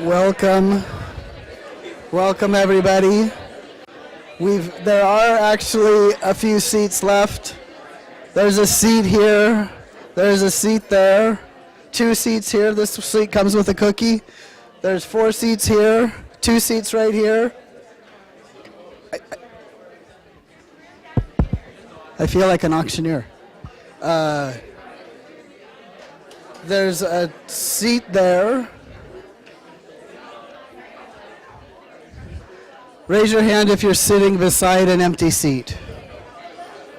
Welcome. Welcome, everybody. There are actually a few seats left. There's a seat here. There's a seat there. 2 seats here. This seat comes with a cookie. There's 4 seats here. 2 seats right here. I feel like an auctioneer. There's a seat there. Raise your hand if you're sitting beside an empty seat.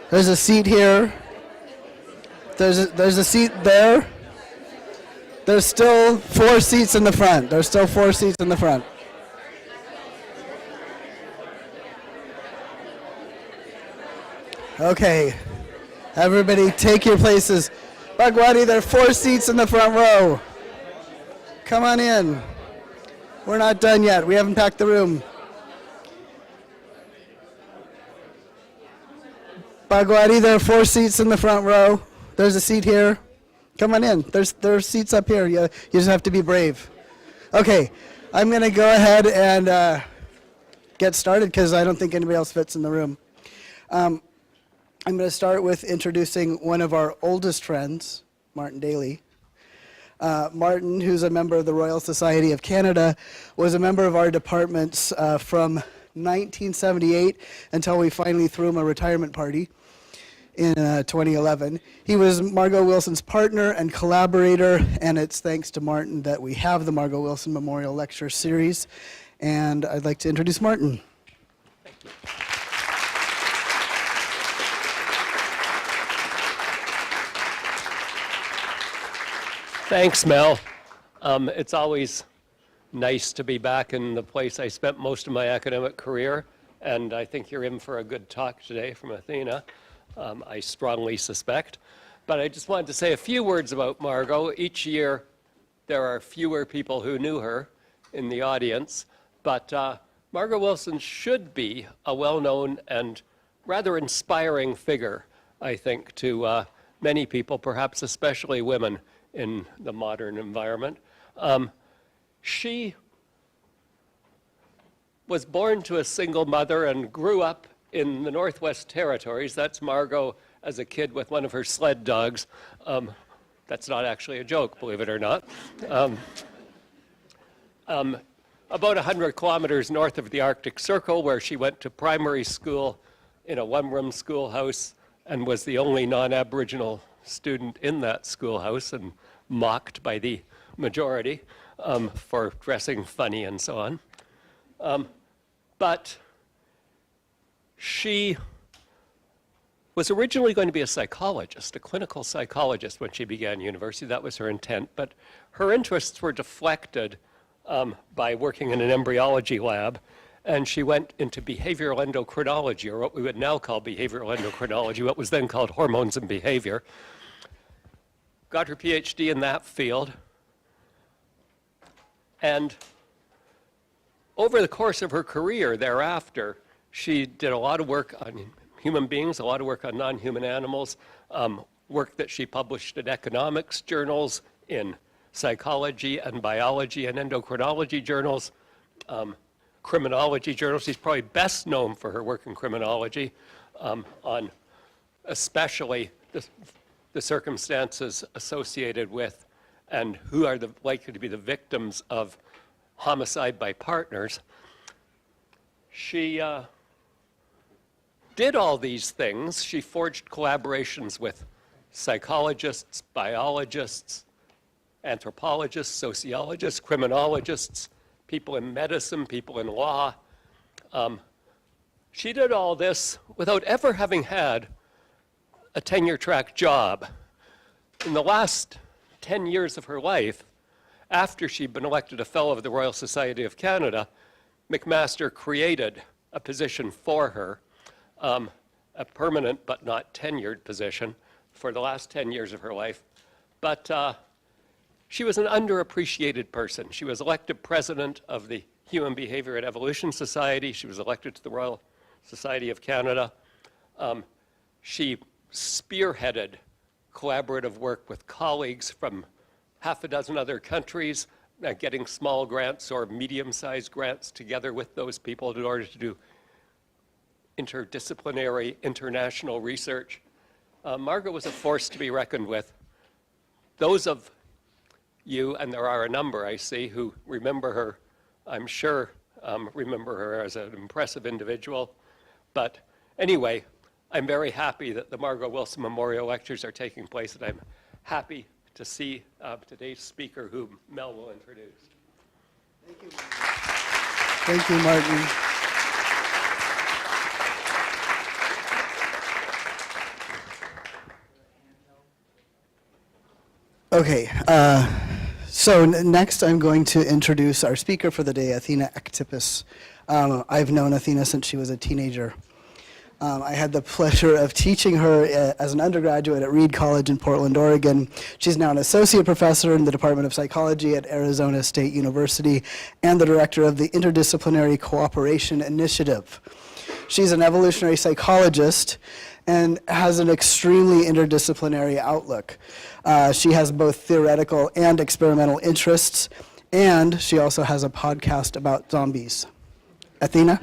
There's a seat here. There's a seat there. There's still 4 seats in the front. There's still 4 seats in the front. Okay, everybody take your places. Bhagwati, there are 4 seats in the front row. Come on in. We're not done yet. We haven't packed the room. Bhagwati, there are 4 seats in the front row. There's a seat here. Come on in. There are seats up here. You just have to be brave. Okay, I'm going to go ahead and get started because I don't think anybody else fits in the room. I'm going to start with introducing one of our oldest friends, Martin Daly. Martin, who's a member of the Royal Society of Canada, was a member of our departments from 1978 until we finally threw him a retirement party in 2011. He was Margo Wilson's partner and collaborator, and it's thanks to Martin that we have the Margo Wilson Memorial Lecture Series. And I'd like to introduce Martin. Thank you. Thanks, Mel. It's always nice to be back in the place I spent most of my academic career, and I think you're in for a good talk today from Athena, I strongly suspect. But I just wanted to say a few words about Margo. Each year, there are fewer people who knew her in the audience, but Margo Wilson should be a well-known and rather inspiring figure, I think, to many people, perhaps especially women in the modern environment. She was born to a single mother and grew up in the Northwest Territories. That's Margo as a kid with one of her sled dogs. That's not actually a joke, believe it or not. About 100 kilometers north of the Arctic Circle, where she went to primary school in a one-room schoolhouse and was the only non-Aboriginal student in that schoolhouse and mocked by the majority for dressing funny and so on. But she was originally going to be a psychologist, a clinical psychologist when she began university. That was her intent. But her interests were deflected by working in an embryology lab. And she went into behavioral endocrinology, or what we would now call behavioral endocrinology, what was then called hormones and behavior. Got her PhD in that field. And over the course of her career thereafter, she did a lot of work on human beings, a lot of work on non-human animals, work that she published in economics journals, in psychology and biology and endocrinology journals, criminology journals. She's probably best known for her work in criminology on especially the circumstances associated with and who are likely to be the victims of homicide by partners. She did all these things. She forged collaborations with psychologists, biologists, anthropologists, sociologists, criminologists, people in medicine, people in law. She did all this without ever having had a tenure-track job. In the last 10 years of her life, after she'd been elected a Fellow of the Royal Society of Canada, McMaster created a position for her, a permanent but not tenured position for the last 10 years of her life. But she was an underappreciated person. She was elected president of the Human Behavior and Evolution Society. She was elected to the Royal Society of Canada. She spearheaded collaborative work with colleagues from half a dozen other countries getting small grants or medium-sized grants together with those people in order to do interdisciplinary international research. Margo was a force to be reckoned with. Those of you, and there are a number I see, who remember her, I'm sure remember her as an impressive individual. But anyway, I'm very happy that the Margo Wilson Memorial Lectures are taking place, and I'm happy to see today's speaker, whom Mel will introduce. Thank you. Thank you, Martin. Okay, so next I'm going to introduce our speaker for the day, Athena Aktipis. I've known Athena since she was a teenager. I had the pleasure of teaching her as an undergraduate at Reed College in Portland, Oregon. She's now an associate professor in the Department of Psychology at Arizona State University and the director of the Interdisciplinary Cooperation Initiative. She's an evolutionary psychologist and has an extremely interdisciplinary outlook. She has both theoretical and experimental interests, and she also has a podcast about zombies. Athena?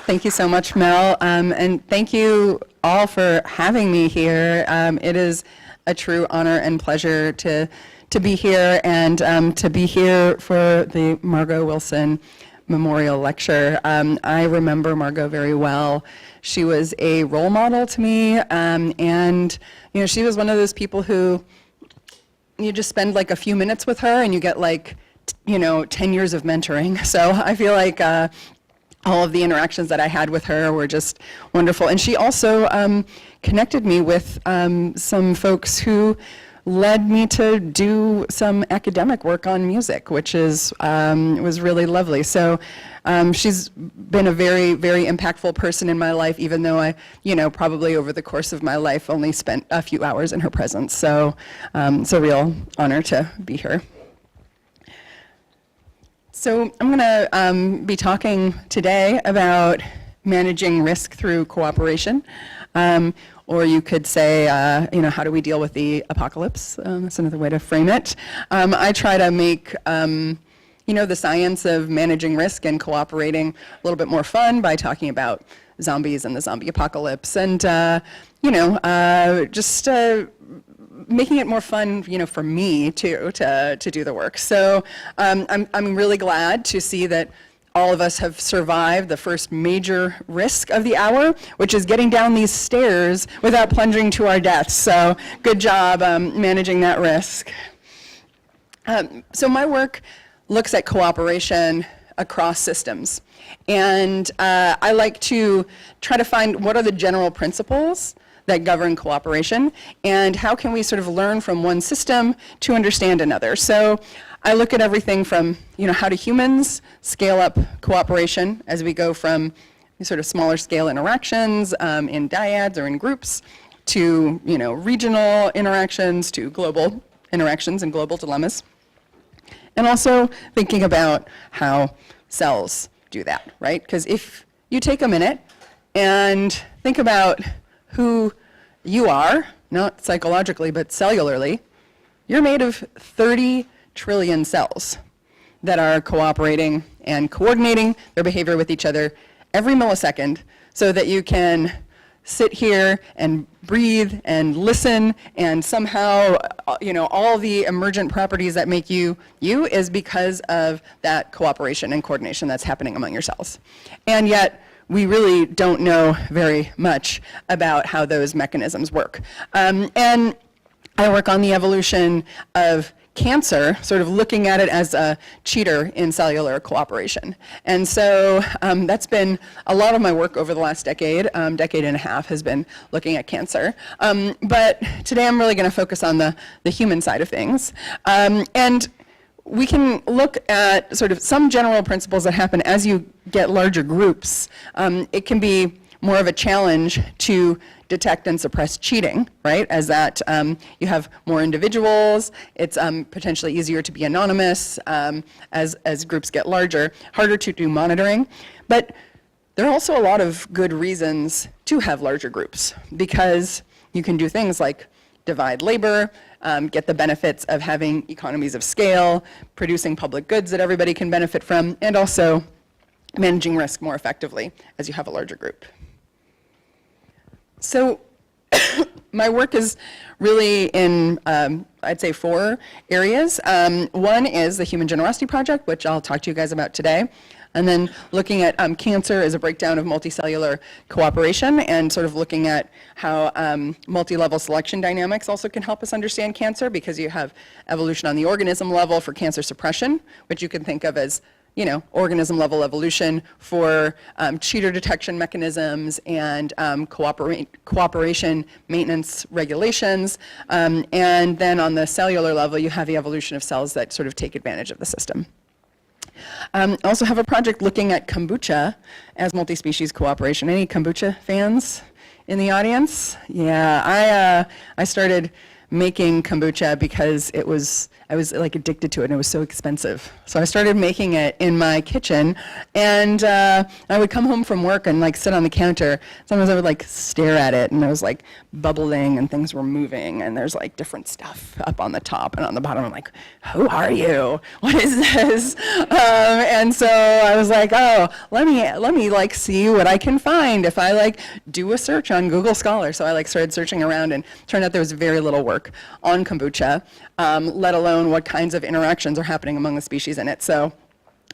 Thank you so much, Mel, and thank you all for having me here. It is a true honor and pleasure to be here and to be here for the Margo Wilson Memorial Lecture. I remember Margo very well. She was a role model to me, and you know, she was one of those people who you just spend like a few minutes with her and you get like 10 years of mentoring. So I feel like all of the interactions that I had with her were just wonderful. And she also connected me with some folks who led me to do some academic work on music, which was really lovely. So she's been a very, very impactful person in my life, even though I, probably over the course of my life only spent a few hours in her presence. So it's a real honor to be here. So I'm going to be talking today about managing risk through cooperation, or you could say, how do we deal with the apocalypse? That's another way to frame it. I try to make, the science of managing risk and cooperating a little bit more fun by talking about zombies and the zombie apocalypse, and just making it more fun, for me too, to do the work. So I'm really glad to see that all of us have survived the first major risk of the hour, which is getting down these stairs without plunging to our deaths. So good job managing that risk. So my work looks at cooperation across systems. And I like to try to find what are the general principles that govern cooperation, and how can we sort of learn from one system to understand another. So I look at everything from, how do humans scale up cooperation as we go from sort of smaller scale interactions in dyads or in groups to, regional interactions to global interactions and global dilemmas. And also thinking about how cells do that, right? Because if you take a minute and think about who you are, not psychologically, but cellularly, you're made of 30 trillion cells that are cooperating and coordinating their behavior with each other every millisecond so that you can sit here and breathe and listen, and somehow, all the emergent properties that make you is because of that cooperation and coordination that's happening among your cells. And yet, we really don't know very much about how those mechanisms work. And I work on the evolution of cancer, sort of looking at it as a cheater in cellular cooperation. And so that's been a lot of my work over the last decade and a half has been looking at cancer. But today I'm really going to focus on the human side of things. And we can look at sort of some general principles that happen as you get larger groups. It can be more of a challenge to detect and suppress cheating, right? As that you have more individuals, it's potentially easier to be anonymous as groups get larger, harder to do monitoring. But there are also a lot of good reasons to have larger groups, because you can do things like divide labor, get the benefits of having economies of scale, producing public goods that everybody can benefit from, and also managing risk more effectively as you have a larger group. So my work is really in, I'd say, 4 areas. One is the Human Generosity Project, which I'll talk to you guys about today. And then looking at cancer as a breakdown of multicellular cooperation, and sort of looking at how multi-level selection dynamics also can help us understand cancer, because you have evolution on the organism level for cancer suppression, which you can think of as, you know, organism level evolution for cheater detection mechanisms and cooperation maintenance regulations. And then on the cellular level, you have the evolution of cells that sort of take advantage of the system. I also have a project looking at kombucha as multi-species cooperation. Any kombucha fans in the audience? Yeah, I started making kombucha because I was like addicted to it and it was so expensive. So I started making it in my kitchen, and I would come home from work and like sit on the counter. Sometimes I would like stare at it, and it was like bubbling and things were moving, and there's like different stuff up on the top and on the bottom. I'm like, who are you? What is this? And so I was like, oh, let me like see what I can find if I like do a search on Google Scholar. So I like started searching around, and turned out there was very little work on kombucha, let alone what kinds of interactions are happening among the species in it. So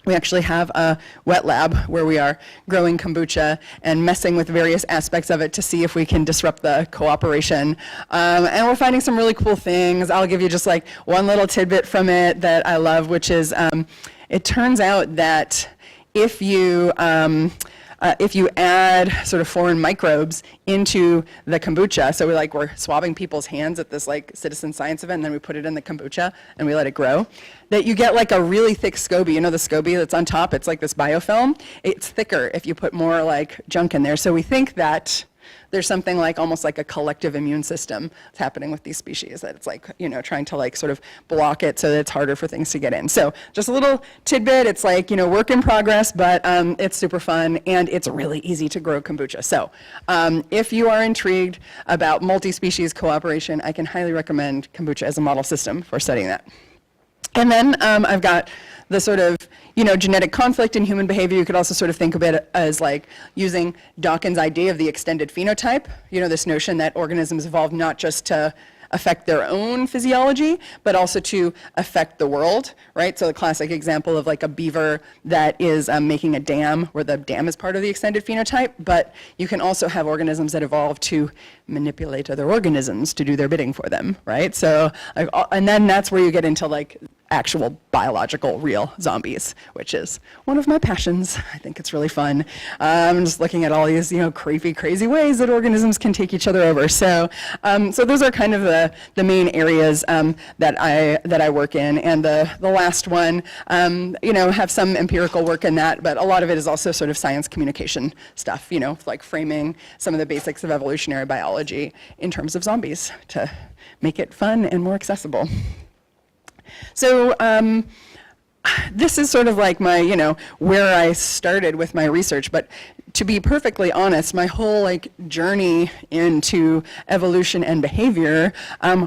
we actually have a wet lab where we are growing kombucha and messing with various aspects of it to see if we can disrupt the cooperation. And we're finding some really cool things. I'll give you just like one little tidbit from it that I love, which is it turns out that if you add sort of foreign microbes into the kombucha, so we're swabbing people's hands at this like citizen science event, and then we put it in the kombucha and we let it grow, that you get like a really thick SCOBY. You know the SCOBY that's on top? It's like this biofilm. It's thicker if you put more like junk in there. So we think that there's something like almost like a collective immune system that's happening with these species, that it's like, you know, trying to like sort of block it so that it's harder for things to get in. So just a little tidbit. It's like, you know, work in progress, but it's super fun, and it's really easy to grow kombucha. So if you are intrigued about multi-species cooperation, I can highly recommend kombucha as a model system for studying that. And then I've got the sort of, you know, genetic conflict in human behavior. You could also sort of think of it as like using Dawkins' idea of the extended phenotype, you know, this notion that organisms evolved not just to affect their own physiology, but also to affect the world, right? So the classic example of like a beaver that is making a dam, where the dam is part of the extended phenotype, but you can also have organisms that evolve to manipulate other organisms to do their bidding for them, right? So, and then that's where you get into like actual biological real zombies, which is one of my passions. I think it's really fun. I'm just looking at all these, you know, crazy ways that organisms can take each other over. So, so those are kind of the main areas that I work in. And the last one, you know, have some empirical work in that, but a lot of it is also sort of science communication stuff, you know, like framing some of the basics of evolutionary biology in terms of zombies to make it fun and more accessible. So this is sort of like my, you know, where I started with my research, but to be perfectly honest, my whole like journey into evolution and behavior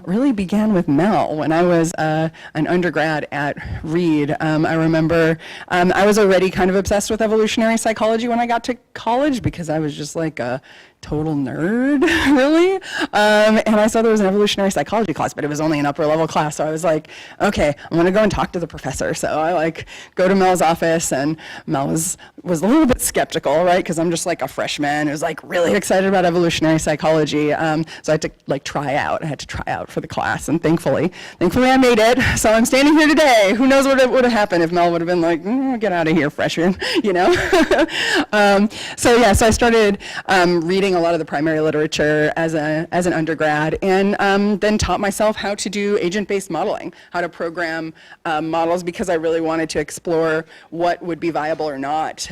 really began with Mel when I was an undergrad at Reed. I remember I was already kind of obsessed with evolutionary psychology when I got to college, because I was just like a total nerd, really. And I saw there was an evolutionary psychology class, but it was only an upper level class. So I was like, okay, I'm gonna go and talk to the professor. So I like go to Mel's office, and Mel was a little bit skeptical, right? Because I'm just like a freshman who's like really excited about evolutionary psychology. So I had to like try out. I had to try out for the class, and thankfully I made it. So I'm standing here today. Who knows what would have happened if Mel would have been like, get out of here, freshman, you know? So I started reading a lot of the primary literature as an undergrad, and then taught myself how to do agent-based modeling, how to program models, because I really wanted to explore what would be viable or not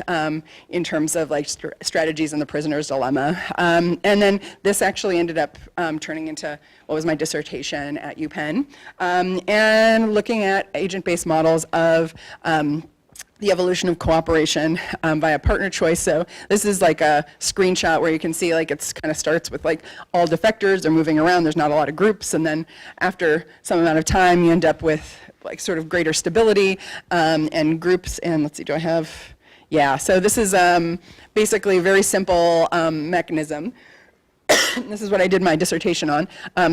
in terms of like strategies in the prisoner's dilemma. And then this actually ended up turning into what was my dissertation at UPenn, and looking at agent-based models of the evolution of cooperation via partner choice. So this is like a screenshot where you can see like it's kind of starts with like all defectors, they're moving around, there's not a lot of groups, and then after some amount of time you end up with like sort of greater stability and groups. And let's see, do I have, yeah, so this is basically a very simple mechanism. This is what I did my dissertation on,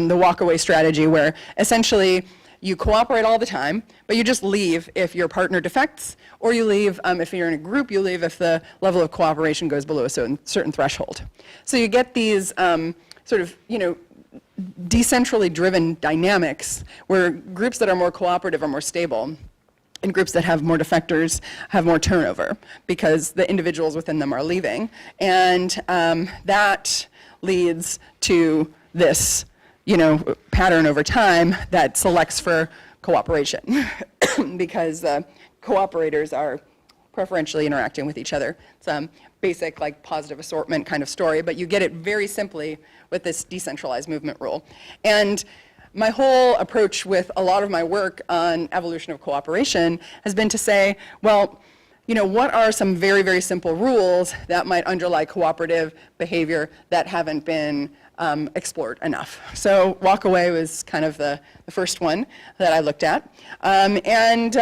the walk-away strategy, where essentially you cooperate all the time, but you just leave if your partner defects, or you leave if you're in a group, you leave if the level of cooperation goes below a certain threshold. So you get these sort of, decentrally driven dynamics where groups that are more cooperative are more stable, and groups that have more defectors have more turnover because the individuals within them are leaving. And that leads to this pattern over time that selects for cooperation because cooperators are preferentially interacting with each other. It's a basic like positive assortment kind of story, but you get it very simply with this decentralized movement rule. And my whole approach with a lot of my work on evolution of cooperation has been to say, well, what are some very, very simple rules that might underlie cooperative behavior that haven't been explored enough? So walk away was kind of the first one that I looked at. And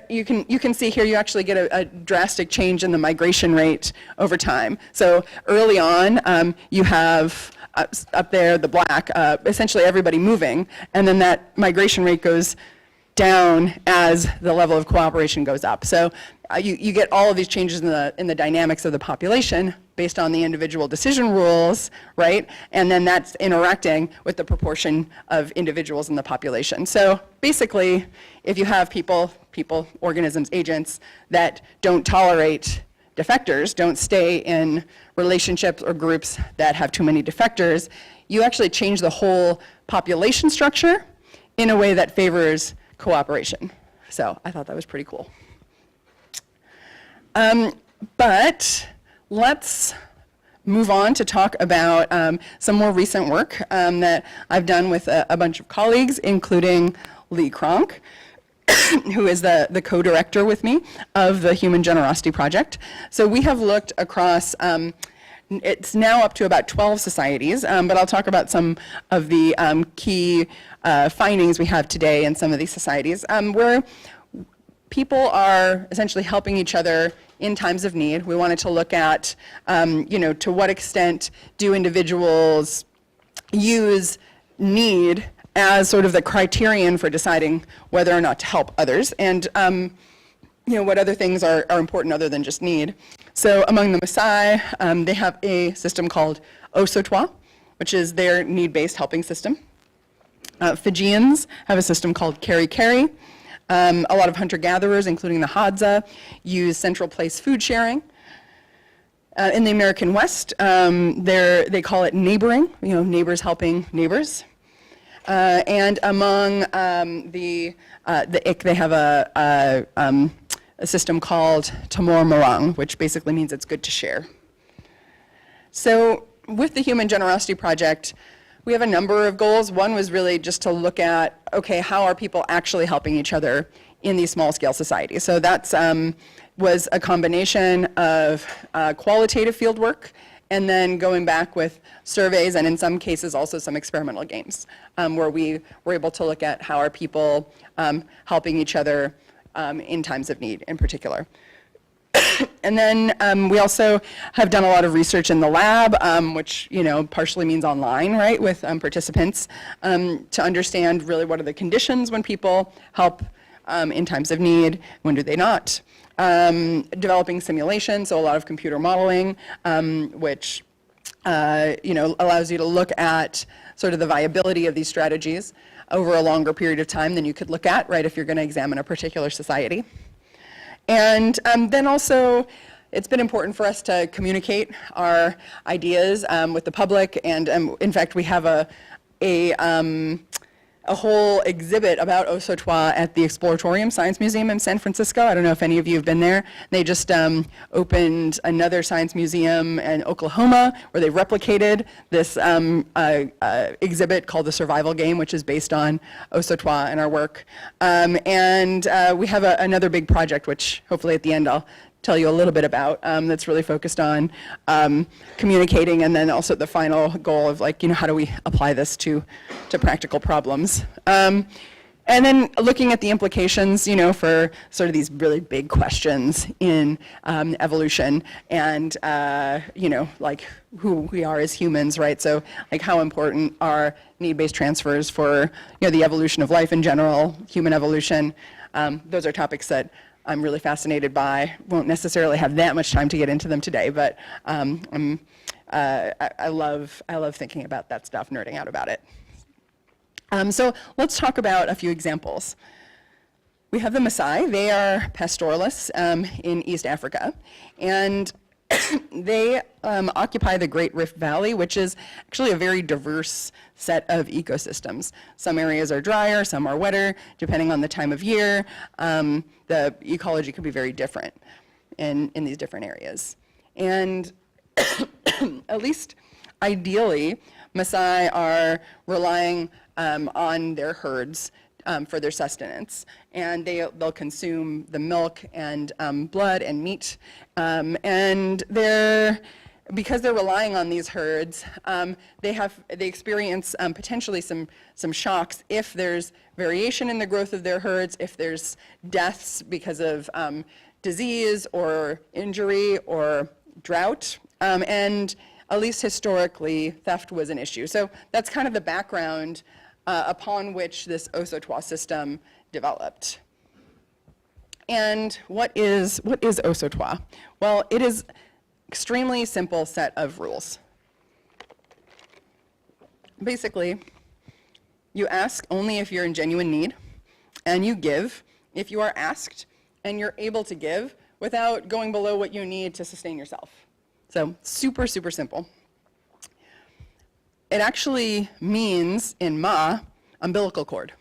you can see here you actually get a drastic change in the migration rate over time. So early on, you have up there, the black, essentially everybody moving, and then that migration rate goes down as the level of cooperation goes up. So you get all of these changes in the dynamics of the population based on the individual decision rules, right? And then that's interacting with the proportion of individuals in the population. So basically, if you have people, organisms, agents that don't tolerate defectors, don't stay in relationships or groups that have too many defectors, you actually change the whole population structure in a way that favors cooperation. So I thought that was pretty cool. But let's move on to talk about some more recent work that I've done with a bunch of colleagues, including Lee Cronk, who is the co-director with me of the Human Generosity Project. So we have looked across, it's now up to about 12 societies, but I'll talk about some of the key findings we have today in some of these societies, where people are essentially helping each other in times of need. We wanted to look at, to what extent do individuals use need as sort of the criterion for deciding whether or not to help others, and what other things are important other than just need. So among the Maasai, they have a system called Osotwa, which is their need-based helping system. Fijians have a system called Kari-Kari. A lot of hunter-gatherers, including the Hadza, use central place food sharing. In the American West, they call it neighboring, neighbors helping neighbors. And among the Ik, they have a system called Tamor Marang, which basically means it's good to share. So with the Human Generosity Project, we have a number of goals. One was really just to look at, okay, how are people actually helping each other in these small-scale societies? So that's was a combination of qualitative field work and then going back with surveys and in some cases also some experimental games where we were able to look at how are people helping each other in times of need in particular. And then we also have done a lot of research in the lab, which partially means online, right, with participants, to understand really what are the conditions when people help in times of need, when do they not. Developing simulations, so a lot of computer modeling, which allows you to look at sort of the viability of these strategies over a longer period of time than you could look at, right, if you're going to examine a particular society. And then also, it's been important for us to communicate our ideas with the public, and in fact, we have a a whole exhibit about au sautoir at the Exploratorium Science Museum in San Francisco. I don't know if any of you have been there. They just opened another science museum in Oklahoma where they replicated this exhibit called The Survival Game, which is based on au sautoir and our work. And we have another big project, which hopefully at the end I'll tell you a little bit about, that's really focused on communicating, and then also the final goal of, like, how do we apply this to practical problems. And then looking at the implications, for sort of these really big questions in evolution and, like who we are as humans, right? So, like, how important are need-based transfers for, the evolution of life in general, human evolution? Those are topics that I'm really fascinated by. Won't necessarily have that much time to get into them today, but I love thinking about that stuff, nerding out about it. So let's talk about a few examples. We have the Maasai. They are pastoralists in East Africa, and they occupy the Great Rift Valley, which is actually a very diverse set of ecosystems. Some areas are drier, some are wetter, depending on the time of year. The ecology could be very different in these different areas. And at least ideally, Maasai are relying on their herds for their sustenance, and they'll consume the milk and blood and meat, and because they're relying on these herds, they experience potentially some shocks if there's variation in the growth of their herds, if there's deaths because of disease or injury or drought, and at least historically, theft was an issue. So that's kind of the background upon which this au sautoir system developed. And what is au sautoir? Well, it is extremely simple set of rules. Basically, you ask only if you're in genuine need, and you give if you are asked, and you're able to give without going below what you need to sustain yourself. So super, super simple. It actually means, in Ma, umbilical cord.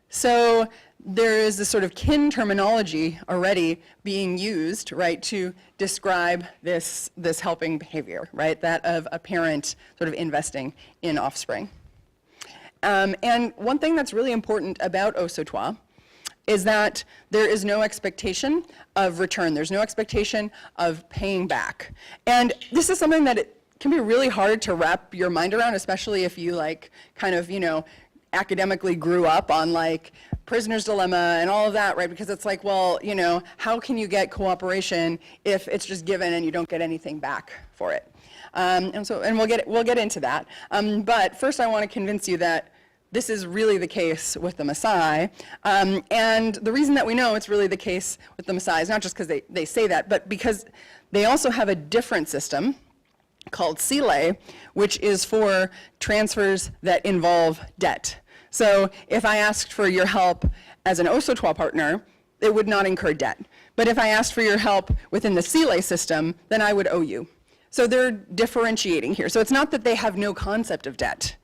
So there is this sort of kin terminology already being used, right, to describe this helping behavior, right, that of a parent sort of investing in offspring. And one thing that's really important about au sautoir is that there is no expectation of return. There's no expectation of paying back. And this is something that it can be really hard to wrap your mind around, especially if you kind of, academically grew up on prisoner's dilemma and all of that, right? Because it's well, how can you get cooperation if it's just given and you don't get anything back for it? And we'll get into that. But first I want to convince you that this is really the case with the Maasai. And the reason that we know it's really the case with the Maasai is not just because they say that, but because they also have a different system called Sile, which is for transfers that involve debt. So if I asked for your help as an au sautoir partner, it would not incur debt. But if I asked for your help within the Sile system, then I would owe you. So they're differentiating here. So it's not that they have no concept of debt.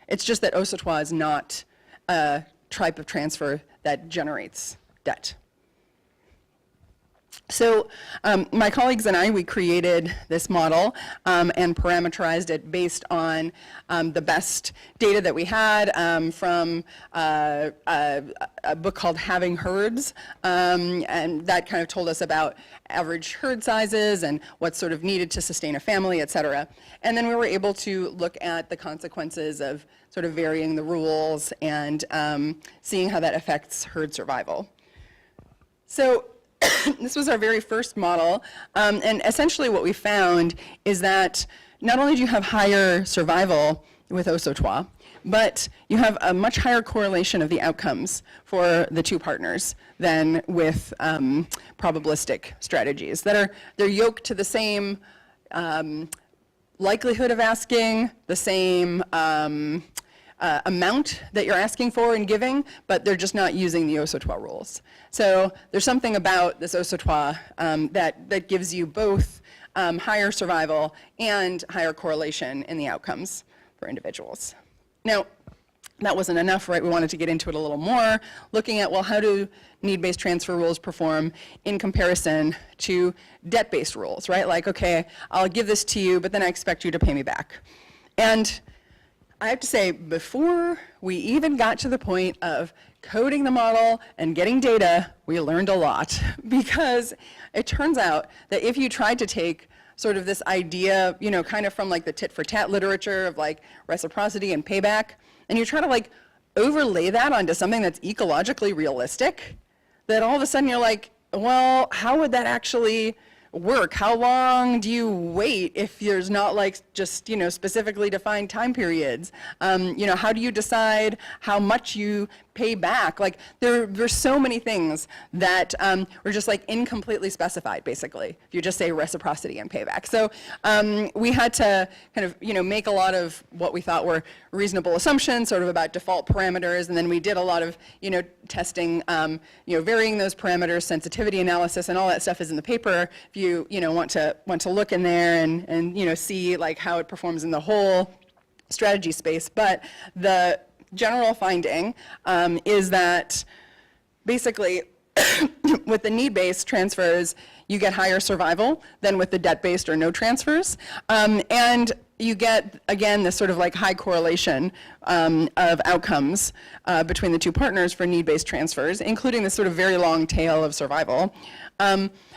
It's just that au sautoir is not a type of transfer that generates debt. So my colleagues and I, we created this model and parameterized it based on the best data that we had from a book called Having Herds, and that kind of told us about average herd sizes and what's sort of needed to sustain a family, et cetera. And then we were able to look at the consequences of sort of varying the rules and seeing how that affects herd survival. So this was our very first model, and essentially what we found is that not only do you have higher survival with au sautoir, but you have a much higher correlation of the outcomes for the two partners than with probabilistic strategies they're yoked to the same likelihood of asking, the same amount that you're asking for and giving, but they're just not using the au sautoir rules. So there's something about this au sautoir that gives you both higher survival and higher correlation in the outcomes for individuals. Now, That wasn't enough, right? We wanted to get into it a little more, looking at, well, how do need-based transfer rules perform in comparison to debt-based rules, right? Like, okay, I'll give this to you, but then I expect you to pay me back. And I have to say, before we even got to the point of coding the model and getting data, we learned a lot, because it turns out that if you tried to take sort of this idea, you know, kind of from like the tit-for-tat literature of like reciprocity and payback, and you try to like overlay that onto something that's ecologically realistic, that all of a sudden you're like, well, how would that actually work? How long do you wait if there's not like just, you know, specifically defined time periods? You know, how do you decide how much you pay back? Like there's so many things that were just like incompletely specified, basically, if you just say reciprocity and payback. So we had to kind of, you know, make a lot of what we thought were reasonable assumptions, sort of about default parameters, and then we did a lot of, you know, testing, you know, varying those parameters, sensitivity analysis, and all that stuff is in the paper. If you know, want to look in there and you know, see like how it performs in the whole strategy space. But the general finding is that basically with the need-based transfers, you get higher survival than with the debt-based or no transfers. And you get, again, this sort of like high correlation of outcomes between the two partners for need-based transfers, including this sort of very long tail of survival.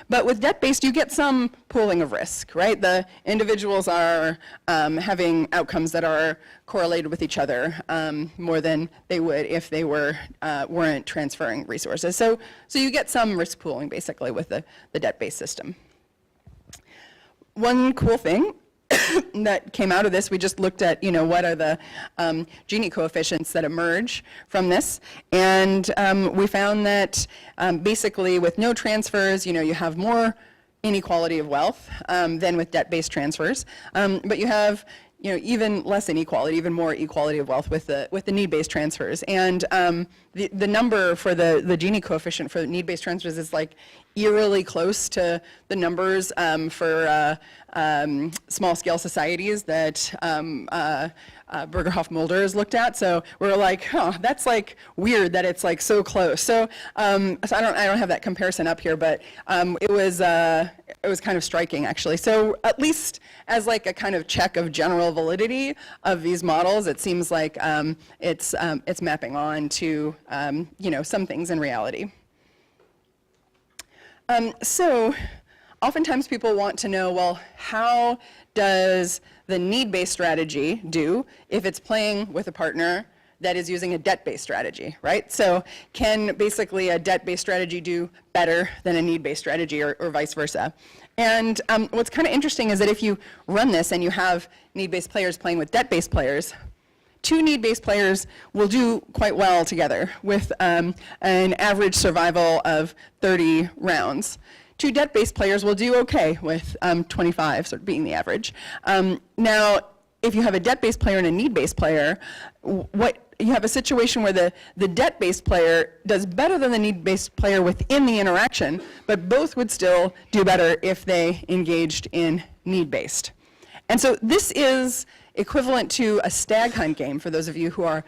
But with debt-based, you get some pooling of risk, right? The individuals are having outcomes that are correlated with each other more than they would if they weren't transferring resources. So you get some risk pooling, basically, with the debt-based system. One cool thing that came out of this, we just looked at, you know, what are the Gini coefficients that emerge from this, and we found that basically with no transfers, you know, you have more inequality of wealth than with debt-based transfers, but you have, you know, even less inequality, even more equality of wealth with the need-based transfers. And the number for the Gini coefficient for need-based transfers is like eerily close to the numbers for small-scale societies that Bergerhoff-Mulder has looked at. So we're like, huh, that's like weird that it's like so close. So I don't have that comparison up here, but it was kind of striking, actually. So at least as like a kind of check of general validity of these models, it seems like it's mapping on to you know, some things in reality. So oftentimes people want to know, well, how does the need-based strategy do if it's playing with a partner that is using a debt-based strategy, right? So can basically a debt-based strategy do better than a need-based strategy, or vice versa? And what's kind of interesting is that if you run this and you have need-based players playing with debt-based players, two need-based players will do quite well together with an average survival of 30 rounds. Two debt-based players will do okay with 25, sort of being the average. Now, if you have a debt-based player and a need-based player, you have a situation where the debt-based player does better than the need-based player within the interaction, but both would still do better if they engaged in need-based. And so this is equivalent to a stag hunt game, for those of you who are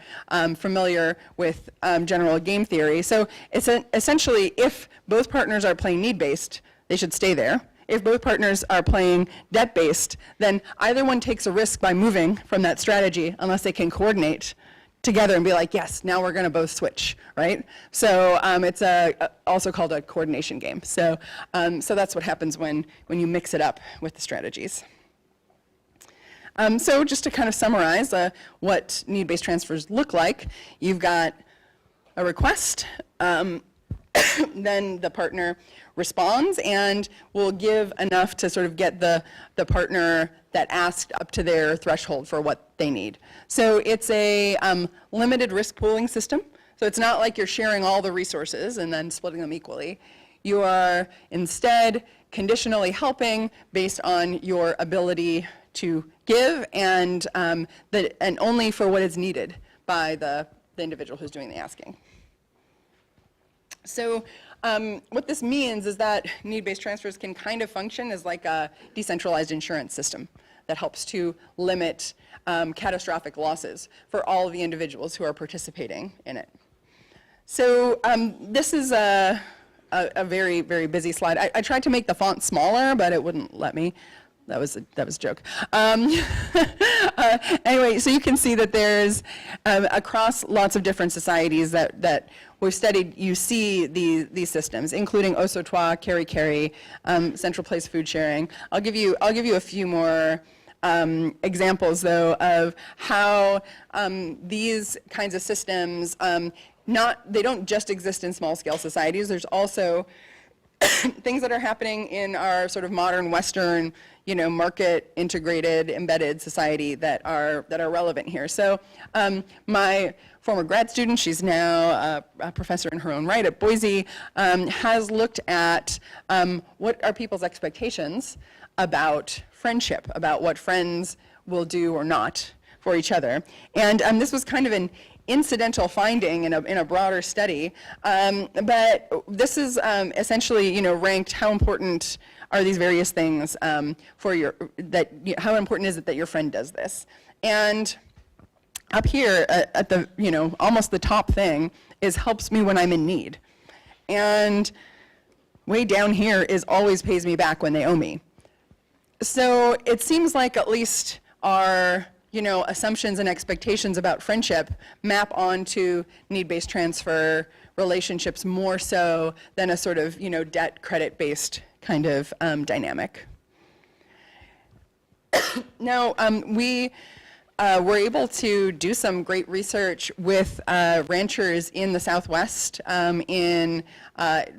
familiar with general game theory. So it's essentially, if both partners are playing need-based, they should stay there. If both partners are playing debt-based, then either one takes a risk by moving from that strategy unless they can coordinate together and be like, yes, now we're going to both switch, right? So it's also called a coordination game. So that's what happens when you mix it up with the strategies. So just to kind of summarize what need-based transfers look like, you've got a request, then the partner responds and will give enough to sort of get the partner that asked up to their threshold for what they need. So it's a limited risk pooling system. So it's not like you're sharing all the resources and then splitting them equally. You are instead conditionally helping based on your ability to give, and only for what is needed by the individual who's doing the asking. So what this means is that need-based transfers can kind of function as like a decentralized insurance system that helps to limit catastrophic losses for all of the individuals who are participating in it. So this is a very, very busy slide. I tried to make the font smaller, but it wouldn't let me. That was a joke. Anyway, so you can see that there's, across lots of different societies that we've studied, you see these systems, including Osotois, Keri-Keri, central place food sharing. I'll give you a few more examples, though, of how these kinds of systems, they don't just exist in small-scale societies. There's also things that are happening in our sort of modern Western, market integrated, embedded society that are relevant here. So my former grad student, she's now a professor in her own right at Boise, has looked at what are people's expectations about friendship, about what friends will do or not for each other. And this was kind of an incidental finding in a broader study, but this is essentially, ranked how important are these various things how important is it that your friend does this? And up here at the, almost the top thing is helps me when I'm in need. And way down here is always pays me back when they owe me. So it seems like at least our assumptions and expectations about friendship map onto need-based transfer relationships more so than a sort of, debt credit-based kind of dynamic. Now, we were able to do some great research with ranchers in the Southwest, in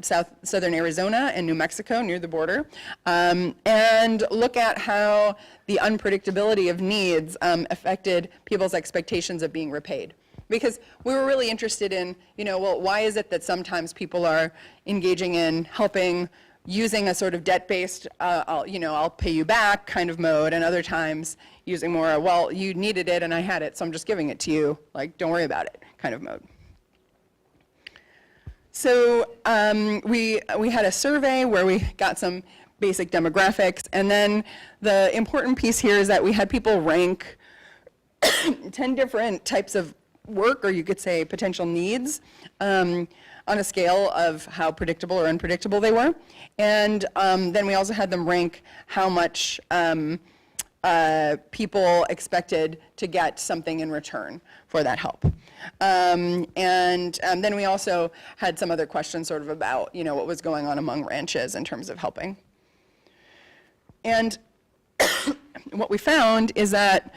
southern Arizona and New Mexico near the border, and look at how the unpredictability of needs affected people's expectations of being repaid. Because we were really interested in, well, why is it that sometimes people are engaging in helping using a sort of debt-based, I'll pay you back kind of mode, and other times using more, well, you needed it and I had it, so I'm just giving it to you, like, don't worry about it kind of mode. So we had a survey where we got some basic demographics, and then the important piece here is that we had people rank 10 different types of work, or you could say potential needs, on a scale of how predictable or unpredictable they were. And then we also had them rank how much people expected to get something in return for that help. And then we also had some other questions sort of about, what was going on among ranches in terms of helping. And what we found is that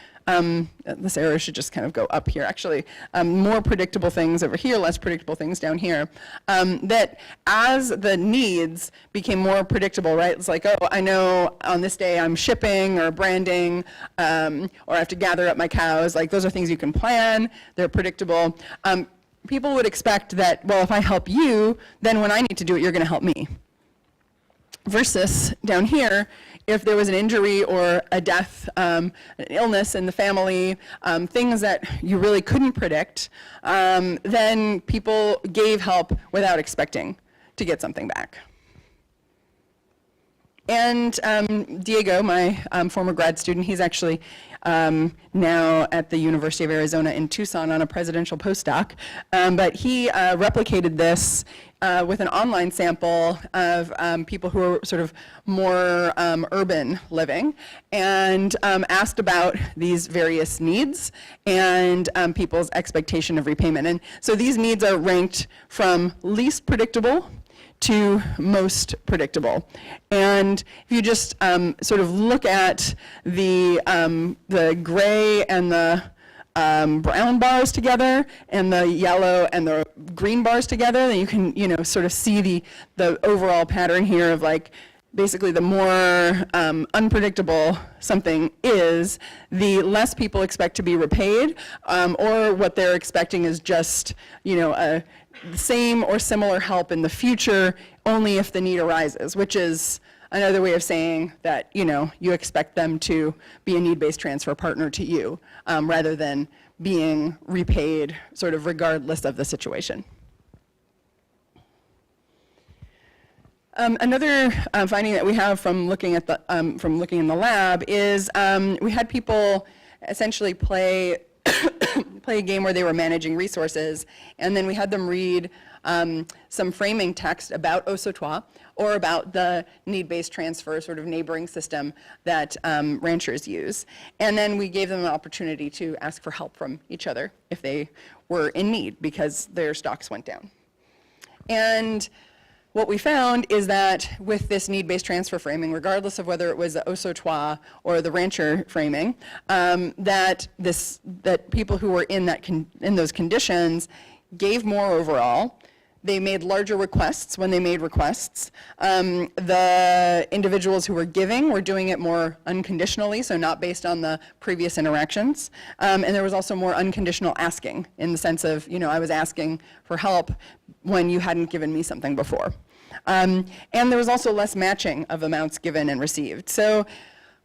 this arrow should just kind of go up here, actually. More predictable things over here, less predictable things down here. That as the needs became more predictable, right? It's like, oh, I know on this day I'm shipping or branding, or I have to gather up my cows. Like, those are things you can plan. They're predictable. People would expect that, well, if I help you, then when I need to do it, you're going to help me. Versus down here, if there was an injury or a death, an illness in the family, things that you really couldn't predict, then people gave help without expecting to get something back. And Diego, my former grad student, he's actually now at the University of Arizona in Tucson on a presidential postdoc, but he replicated this with an online sample of people who are sort of more urban living, and asked about these various needs and people's expectation of repayment. And so these needs are ranked from least predictable to most predictable. And if you just sort of look at the gray and the brown bars together and the yellow and the green bars together, then you can sort of see the overall pattern here of, like, basically the more unpredictable something is, the less people expect to be repaid, or what they're expecting is just a same or similar help in the future, only if the need arises, which is another way of saying that you expect them to be a need-based transfer partner to you, rather than being repaid sort of regardless of the situation. Another finding that we have from looking at the in the lab is we had people essentially play play a game where they were managing resources, and then we had them read some framing text about au sautoir, or about the need-based transfer sort of neighboring system that ranchers use. And then we gave them an opportunity to ask for help from each other if they were in need because their stocks went down. And what we found is that with this need-based transfer framing, regardless of whether it was the au sautoir or the rancher framing, that people who were in those conditions gave more overall. They made larger requests when they made requests. The individuals who were giving were doing it more unconditionally, so not based on the previous interactions. And there was also more unconditional asking in the sense of, I was asking for help when you hadn't given me something before. And there was also less matching of amounts given and received. So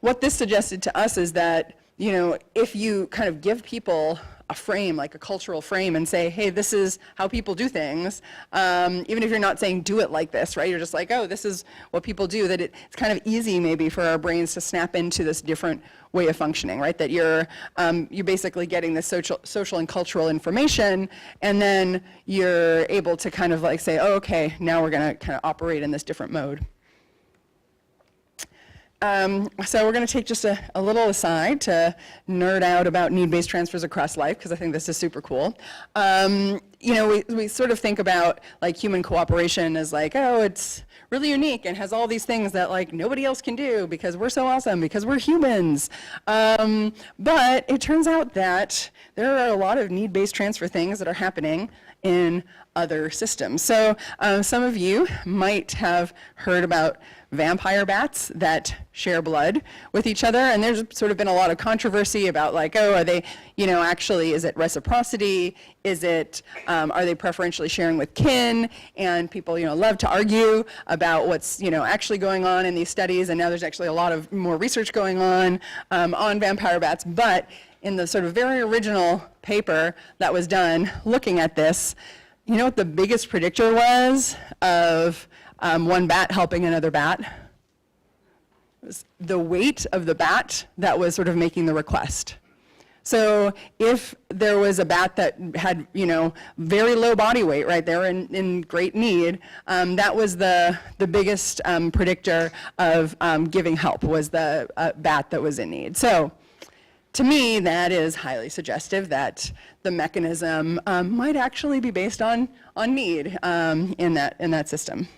what this suggested to us is that, if you kind of give people a frame, like a cultural frame, and say, hey, this is how people do things, even if you're not saying do it like this, right? You're just like, oh, this is what people do, that it's kind of easy maybe for our brains to snap into this different way of functioning, right? That you're basically getting this social and cultural information, and then you're able to kind of like say, oh, okay, now we're gonna kind of operate in this different mode. So we're going to take just a little aside to nerd out about need-based transfers across life, because I think this is super cool. We sort of think about like human cooperation as like, oh, it's really unique and has all these things that like nobody else can do because we're so awesome, because we're humans. But it turns out that there are a lot of need-based transfer things that are happening in other systems. So some of you might have heard about vampire bats that share blood with each other, and there's sort of been a lot of controversy about like, oh, are they, actually, is it reciprocity? Is it, are they preferentially sharing with kin? And people, love to argue about what's, actually going on in these studies, and now there's actually a lot of more research going on vampire bats, but in the sort of very original paper that was done looking at this, you know what the biggest predictor was of one bat helping another bat? It was the weight of the bat that was sort of making the request. So if there was a bat that had, very low body weight, right, they were in great need, that was the biggest predictor of giving help, was the bat that was in need. So to me, that is highly suggestive that the mechanism might actually be based on need in that system.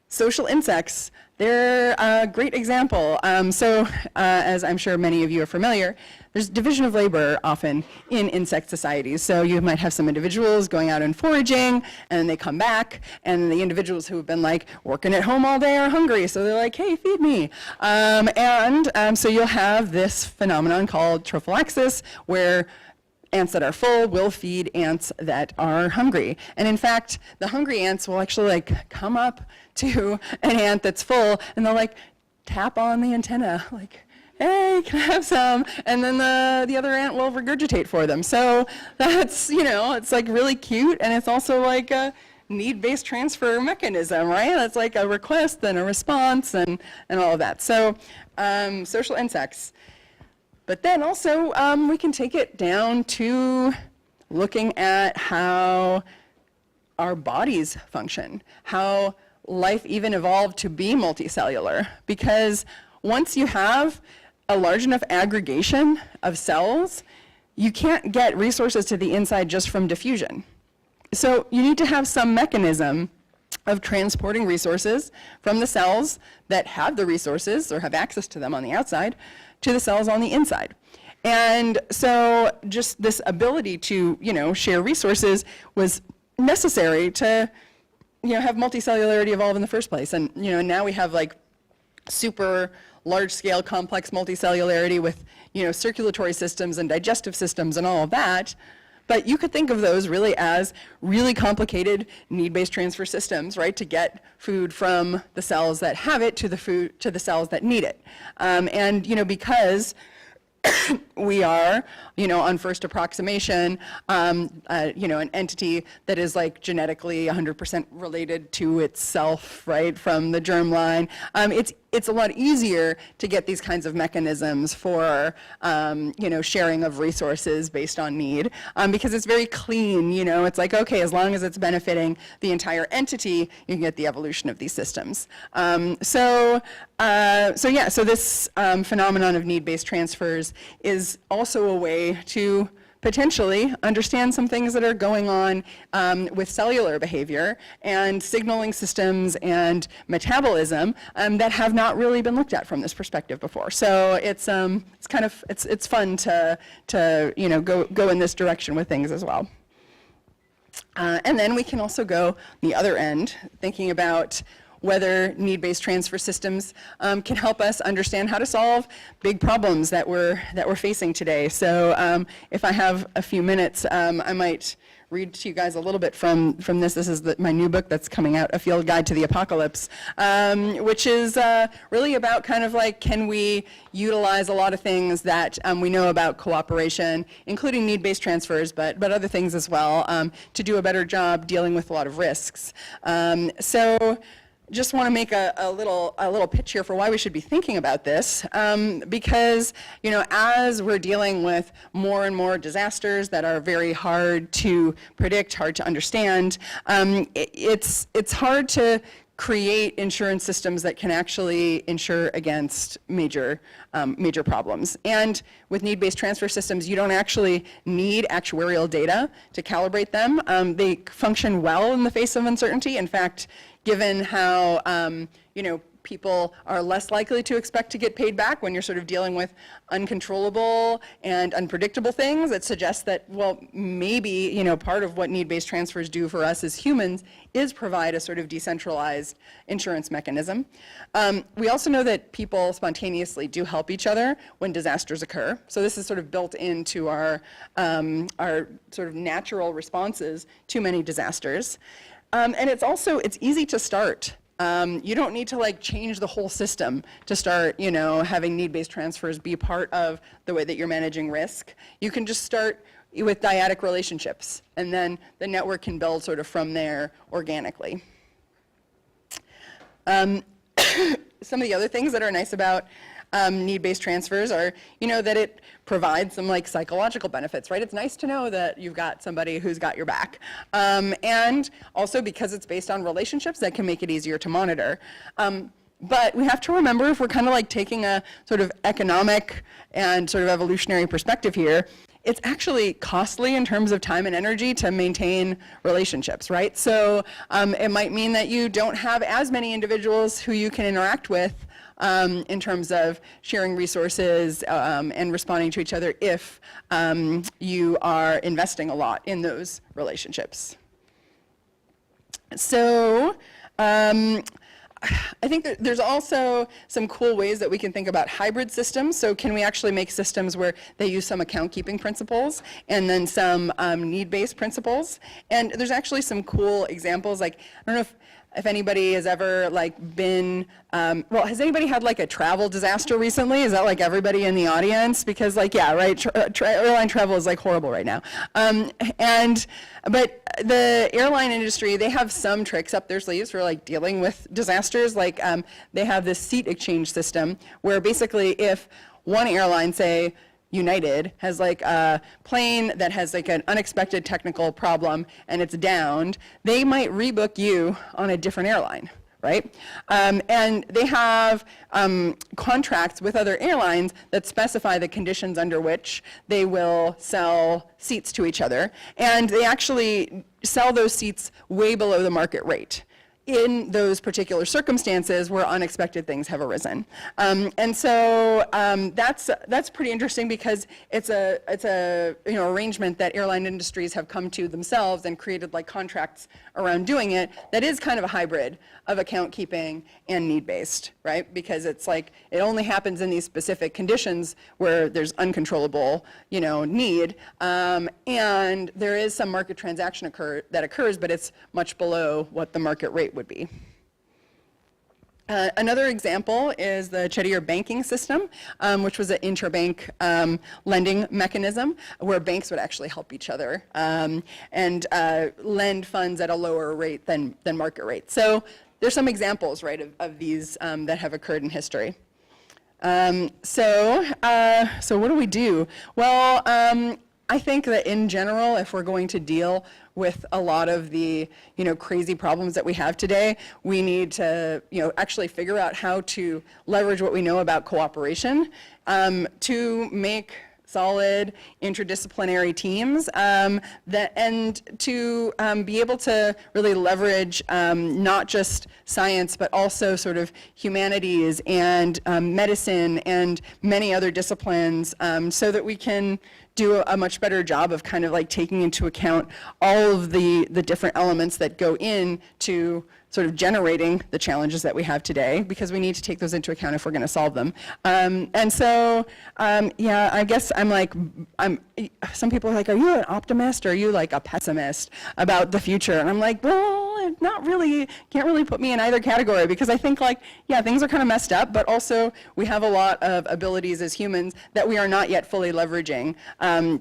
Social insects, they're a great example. As I'm sure many of you are familiar, there's division of labor often in insect societies. So you might have some individuals going out and foraging, and then they come back, and the individuals who have been like working at home all day are hungry, so they're like, hey, feed me. So you'll have this phenomenon called trophallaxis, where ants that are full will feed ants that are hungry. And in fact, the hungry ants will actually like come up to an ant that's full, and they'll like tap on the antenna, like, hey, can I have some? And then the other ant will regurgitate for them. So that's, it's like really cute, and it's also like a need-based transfer mechanism, right? It's like a request and a response and all of that. So social insects. But then also, we can take it down to looking at how our bodies function, how life even evolved to be multicellular. Because once you have a large enough aggregation of cells, you can't get resources to the inside just from diffusion. So you need to have some mechanism of transporting resources from the cells that have the resources or have access to them on the outside to the cells on the inside. And so just this ability to, share resources was necessary to, have multicellularity evolve in the first place. And, now we have like super large-scale complex multicellularity with, circulatory systems and digestive systems and all of that. But you could think of those really as really complicated need-based transfer systems, right, to get food from the cells that have it to the cells that need it. Because we are, on first approximation, an entity that is like genetically 100% related to itself, right, from the germline. It's it's a lot easier to get these kinds of mechanisms for, sharing of resources based on need, because it's very clean. It's like, okay, as long as it's benefiting the entire entity, you can get the evolution of these systems. So this phenomenon of need-based transfers is also a way to potentially understand some things that are going on with cellular behavior and signaling systems and metabolism that have not really been looked at from this perspective before. So it's fun to go in this direction with things as well. And then we can also go the other end, thinking about whether need-based transfer systems can help us understand how to solve big problems that we're facing today. So if I have a few minutes, I might read to you guys a little bit from this. This is my new book that's coming out, A Field Guide to the Apocalypse, which is really about kind of like, can we utilize a lot of things that we know about cooperation, including need-based transfers, but other things as well, to do a better job dealing with a lot of risks. So just want to make a little pitch here for why we should be thinking about this, because as we're dealing with more and more disasters that are very hard to predict, hard to understand, it's hard to create insurance systems that can actually insure against major problems. And with need-based transfer systems, you don't actually need actuarial data to calibrate them. They function well in the face of uncertainty. In fact, given how people are less likely to expect to get paid back when you're sort of dealing with uncontrollable and unpredictable things, it suggests that, well, maybe part of what need-based transfers do for us as humans is provide a sort of decentralized insurance mechanism. We also know that people spontaneously do help each other when disasters occur. So this is sort of built into our sort of natural responses to many disasters. And it's easy to start. You don't need to change the whole system to start, having need-based transfers be part of the way that you're managing risk. You can just start with dyadic relationships, and then the network can build sort of from there organically. Some of the other things that are nice about need-based transfers are, that it provides some psychological benefits, right? It's nice to know that you've got somebody who's got your back. And also because it's based on relationships, that can make it easier to monitor. But we have to remember, if we're kind of taking a sort of economic and sort of evolutionary perspective here, it's actually costly in terms of time and energy to maintain relationships, right? So it might mean that you don't have as many individuals who you can interact with in terms of sharing resources and responding to each other if you are investing a lot in those relationships. So I think that there's also some cool ways that we can think about hybrid systems. So can we actually make systems where they use some account keeping principles and then some need-based principles? And there's actually some cool examples. I don't know if anybody has ever been, has anybody had a travel disaster recently? Is that everybody in the audience? Because yeah, right, airline travel is horrible right now. But the airline industry, they have some tricks up their sleeves for dealing with disasters. They have this seat exchange system where basically if one airline, say United, has a plane that has an unexpected technical problem and it's downed, they might rebook you on a different airline, right? And they have contracts with other airlines that specify the conditions under which they will sell seats to each other, and they actually sell those seats way below the market rate in those particular circumstances where unexpected things have arisen. And so that's pretty interesting because it's a arrangement that airline industries have come to themselves and created contracts around doing it that is kind of a hybrid of account keeping and need-based, right? Because it's it only happens in these specific conditions where there's uncontrollable need, and there is some market transaction that occurs, but it's much below what the market rate would be. Another example is the Chedier banking system, which was an interbank lending mechanism where banks would actually help each other and lend funds at a lower rate than market rate. So there's some examples, right, of these that have occurred in history. So what do we do? Well, I think that in general, if we're going to deal with a lot of the, crazy problems that we have today, we need to, actually figure out how to leverage what we know about cooperation to make solid interdisciplinary teams and to be able to really leverage not just science but also sort of humanities and medicine and many other disciplines so that we can do a much better job of kind of like taking into account all of the different elements that go into sort of generating the challenges that we have today, because we need to take those into account if we're going to solve them. And so, yeah, I guess some people are like, are you an optimist or are you like a pessimist about the future? And I'm like, well, not really, can't really put me in either category, because I think like, yeah, things are kind of messed up, but also we have a lot of abilities as humans that we are not yet fully leveraging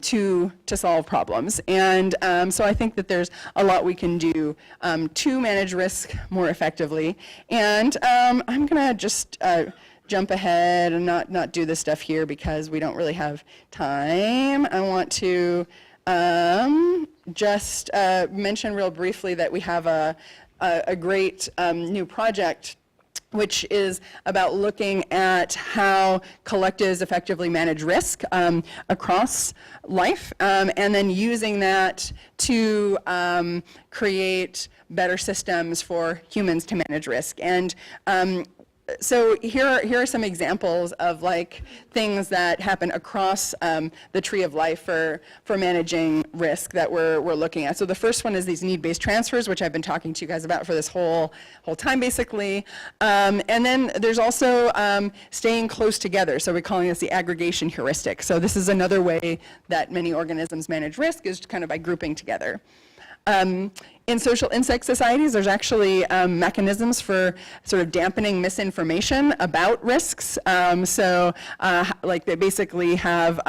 to solve problems. And so I think that there's a lot we can do to manage risk more effectively. And I'm gonna just jump ahead and not do this stuff here because we don't really have time. I want to just mention real briefly that we have a great new project which is about looking at how collectives effectively manage risk across life, and then using that to create better systems for humans to manage risk. And so here are some examples of like things that happen across the tree of life for managing risk that we're looking at. So the first one is these need-based transfers, which I've been talking to you guys about for this whole time basically. And then there's also staying close together. So we're calling this the aggregation heuristic. So this is another way that many organisms manage risk, is kind of by grouping together. In social insect societies, there's actually mechanisms for sort of dampening misinformation about risks. Like they basically have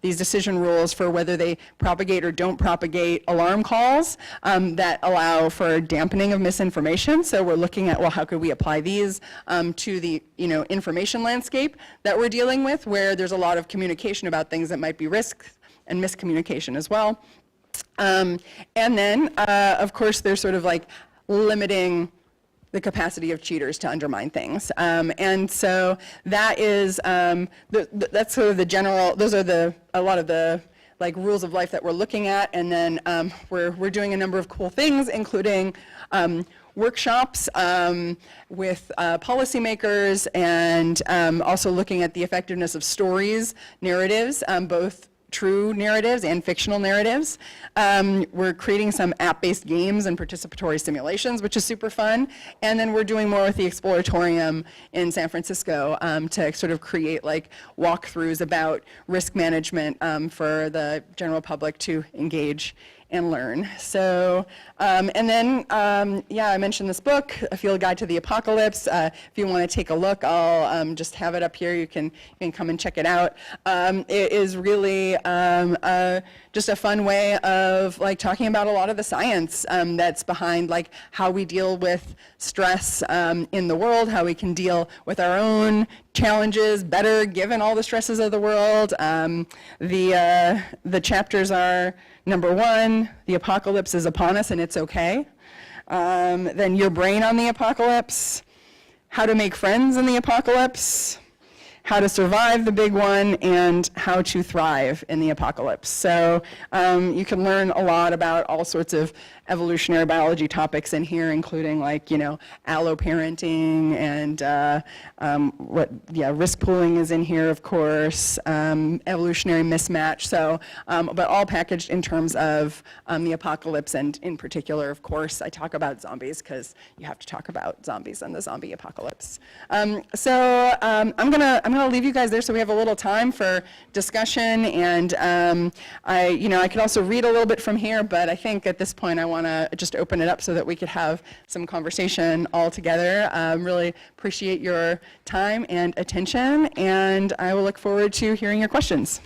these decision rules for whether they propagate or don't propagate alarm calls that allow for dampening of misinformation. So we're looking at, well, how could we apply these to the information landscape that we're dealing with, where there's a lot of communication about things that might be risks and miscommunication as well. And then, of course, there's sort of like limiting the capacity of cheaters to undermine things. And so that is, that's sort of the general, those are a lot of the like rules of life that we're looking at. And then we're doing a number of cool things, including workshops with policymakers, and also looking at the effectiveness of stories, narratives, both true narratives and fictional narratives. We're creating some app-based games and participatory simulations, which is super fun. And then we're doing more with the Exploratorium in San Francisco to sort of create like walkthroughs about risk management for the general public to engage and learn. So, and then, yeah, I mentioned this book, A Field Guide to the Apocalypse. If you want to take a look, I'll just have it up here. You can come and check it out. It is really just a fun way of like talking about a lot of the science that's behind like how we deal with stress in the world, how we can deal with our own challenges better given all the stresses of the world. The chapters are: number 1, the apocalypse is upon us and it's okay. Then your brain on the apocalypse, how to make friends in the apocalypse, how to survive the big one, and how to thrive in the apocalypse. So you can learn a lot about all sorts of evolutionary biology topics in here, including like, alloparenting and risk pooling is in here, of course, evolutionary mismatch. So, but all packaged in terms of the apocalypse, and in particular, of course, I talk about zombies because you have to talk about zombies and the zombie apocalypse. I'm gonna leave you guys there so we have a little time for discussion, and I could also read a little bit from here, but I think at this point I want to just open it up so that we could have some conversation all together. Really appreciate your time and attention, and I will look forward to hearing your questions.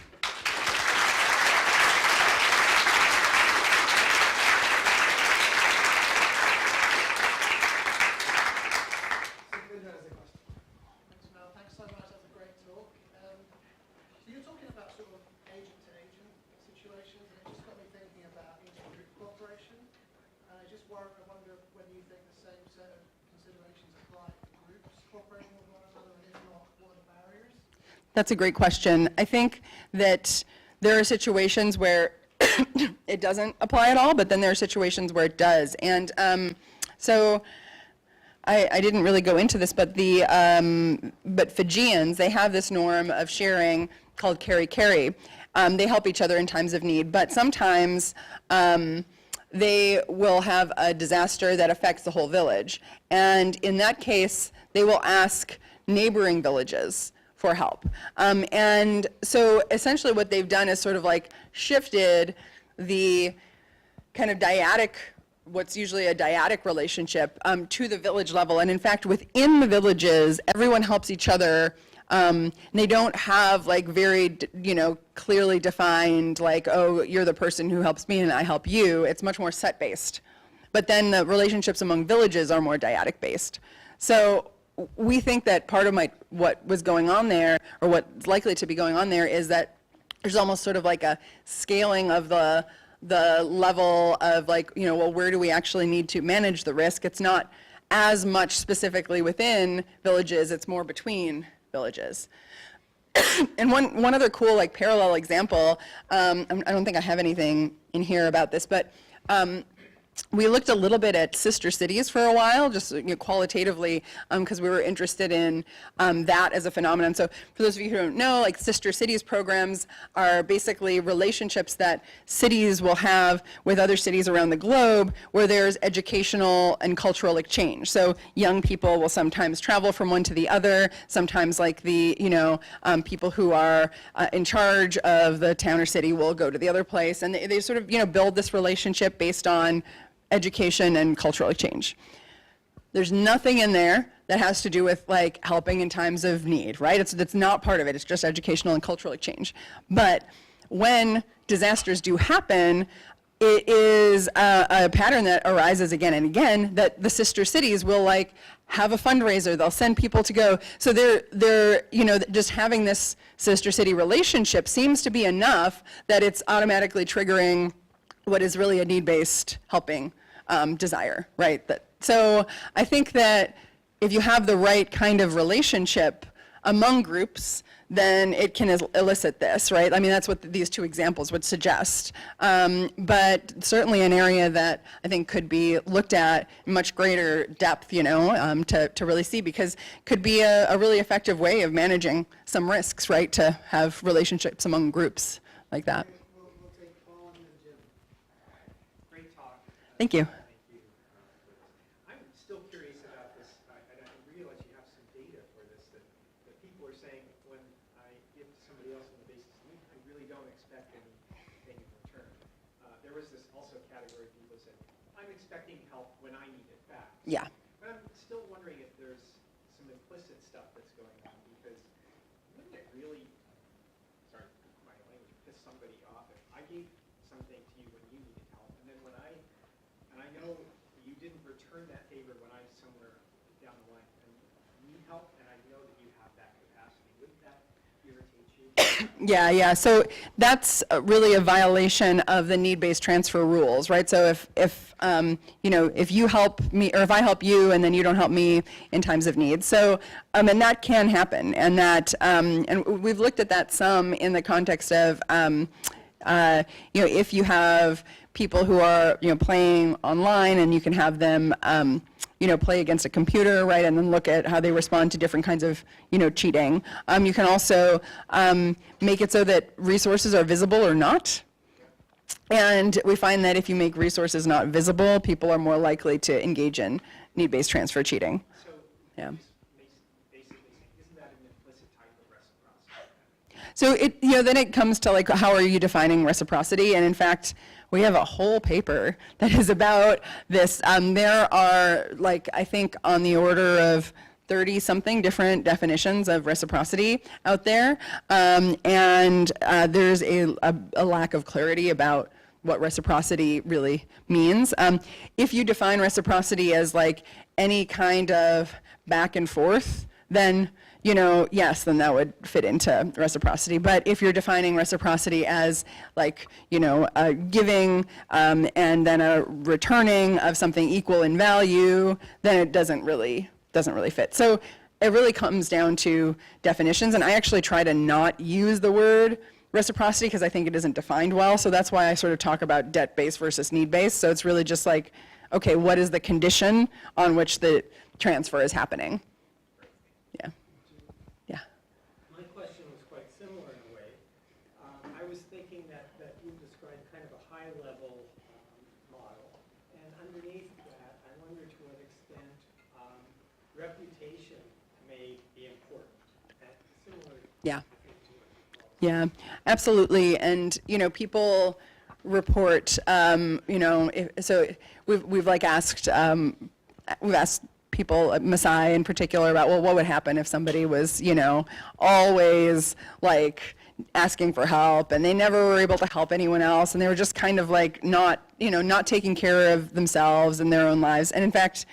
That's a great question. I think that there are situations where it doesn't apply at all, but then there are situations where it does. And so I didn't really go into this, but but Fijians, they have this norm of sharing called carry-carry. They help each other in times of need, but sometimes they will have a disaster that affects the whole village. And in that case, they will ask neighboring villages for help. And so essentially what they've done is sort of like shifted the kind of dyadic, what's usually a dyadic relationship, to the village level. And in fact, within the villages, everyone helps each other. And they don't have like very, clearly defined, like, oh, you're the person who helps me and I help you. It's much more set-based. But then the relationships among villages are more dyadic-based. So we think that part of what was going on there, or what's likely to be going on there, is that there's almost sort of like a scaling of the level of like, well, where do we actually need to manage the risk? It's not as much specifically within villages, it's more between villages. And one other cool like parallel example, I don't think I have anything in here about this, but we looked a little bit at sister cities for a while, just qualitatively, because we were interested in that as a phenomenon. So for those of you who don't know, like sister cities programs are basically relationships that cities will have with other cities around the globe where there's educational and cultural exchange. So young people will sometimes travel from one to the other, sometimes like the, people who are in charge of the town or city will go to the other place, and they sort of, build this relationship based on education and cultural exchange. There's nothing in there that has to do with like helping in times of need, right? It's not part of it. It's just educational and cultural exchange. But when disasters do happen, it is a pattern that arises again and again, that the sister cities will like have a fundraiser. They'll send people to go. So they're just having this sister city relationship seems to be enough that it's automatically triggering what is really a need-based helping desire, right? So I think that if you have the right kind of relationship among groups, then it can elicit this, right? I mean, that's what these two examples would suggest. But certainly an area that I think could be looked at in much greater depth, to really see, because could be a really effective way of managing some risks, right? To have relationships among groups like that. We'll take Paul and then Jim. Great talk. Thank you. Thank you. I'm still curious about this, and I realize you have some data for this, that people are saying when I give to somebody else on the basis of need, I really don't expect anything in return. There was this also category of people who said, I'm expecting help when I need it back. Yeah. But I'm still wondering if there's some implicit stuff that's going on, because wouldn't it really, sorry, my language, piss somebody off if I gave something to you when you needed help, and then and I know you didn't return that favor when I'm somewhere down the line and need help, and I know that you have that capacity. Wouldn't that irritate you? Yeah. So that's really a violation of the need-based transfer rules, right? So if you help me, or if I help you and then you don't help me in times of need. So, and that can happen, and that, and we've looked at that some in the context of, if you have people who are, playing online and you can have them, play against a computer, right, and then look at how they respond to different kinds of, cheating. You can also make it so that resources are visible or not. And we find that if you make resources not visible, people are more likely to engage in need-based transfer cheating. So, Yeah. basically, isn't that an implicit type of reciprocity? So then it comes to like, how are you defining reciprocity? And in fact, we have a whole paper that is about this. There are I think on the order of 30-something different definitions of reciprocity out there. And there's a lack of clarity about what reciprocity really means. If you define reciprocity as like any kind of back and forth, then yes, then that would fit into reciprocity. But if you're defining reciprocity as giving and then a returning of something equal in value, then it doesn't really fit. So it really comes down to definitions, and I actually try to not use the word reciprocity because I think it isn't defined well, so that's why I sort of talk about debt-based versus need-based. So it's really just like, okay, what is the condition on which the transfer is happening? Yeah. Yeah. My question was quite similar in a way. I was thinking that you described kind of a high-level model, and underneath that, I wonder to what extent reputation may be important. Similar. Yeah. Yeah, absolutely. And, people report, so we've like asked, we've asked people, Maasai in particular, about, well, what would happen if somebody was, always like asking for help and they never were able to help anyone else and they were just kind of like not taking care of themselves and their own lives. And in fact,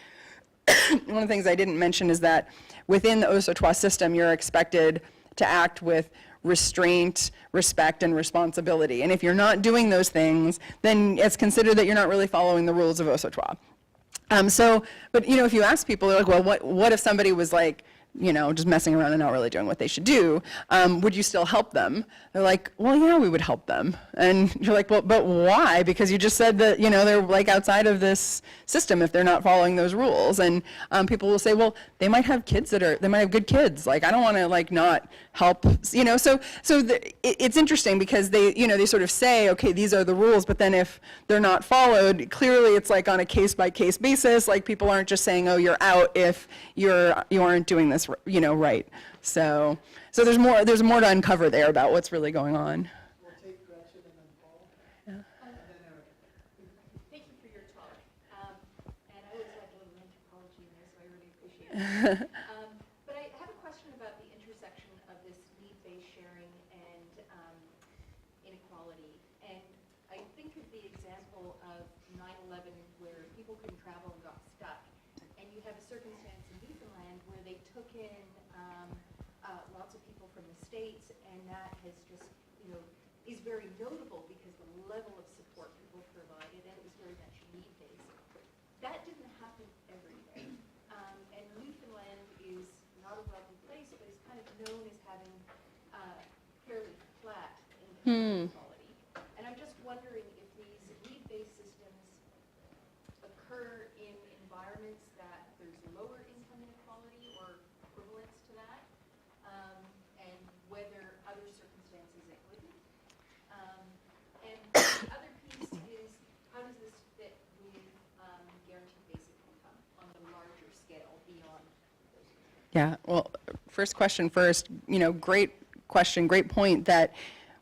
one of the things I didn't mention is that within the Osotois system, you're expected to act with restraint, respect, and responsibility. And if you're not doing those things, then it's considered that you're not really following the rules of Osotois. But if you ask people, they're like, well, what if somebody was like, just messing around and not really doing what they should do, would you still help them? They're like, well, yeah, we would help them. And you're like, well, but why? Because you just said that, they're like outside of this system if they're not following those rules. And people will say, well, they might have kids they might have good kids. Like, I don't want to like not help, it's interesting because they sort of say, okay, these are the rules, but then if they're not followed, clearly it's like on a case-by-case basis, like people aren't just saying, oh, you're out if you aren't doing this right. So there's more to uncover there about what's really going on. We'll take Gretchen and then Paul. Yeah. And then Eric. Thank you for your talk. And I always like a little anthropology in there, so I really appreciate it. But I have a question about the intersection of this need-based sharing and inequality. And I think of the example of 9/11 where people couldn't travel and got stuck. And you have a circumstance in Newfoundland where they took in lots of people from the States, and that has just, is very notable because the level of support people provided, and it was very much need-based. That didn't happen everywhere. And Newfoundland is not a wealthy place, but is kind of known as having fairly flat income inequality. And I'm just wondering if these need-based systems occur in environments that there's lower income inequality or equivalence to that, and whether other circumstances it wouldn't. And the other piece is, how does this fit with guaranteed basic income on the larger scale beyond those? Yeah, well, first question first, great question, great point that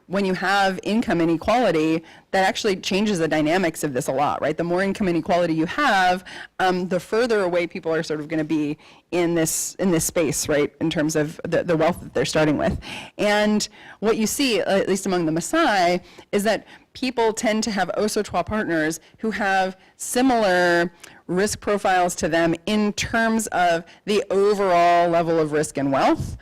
when you have income inequality, that actually changes the dynamics of this a lot, right? The more income inequality you have, the further away people are sort of going to be in this space, right, in terms of the wealth that they're starting with. And what you see, at least among the Maasai, is that people tend to have Osotois partners who have similar risk profiles to them in terms of the overall level of risk and wealth,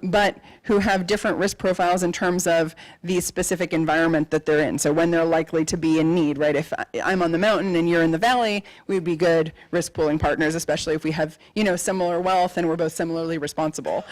but who have different risk profiles in terms of the specific environment that they're in. So when they're likely to be in need, right? If I'm on the mountain and you're in the valley, we'd be good risk pooling partners, especially if we have, similar wealth and we're both similarly responsible.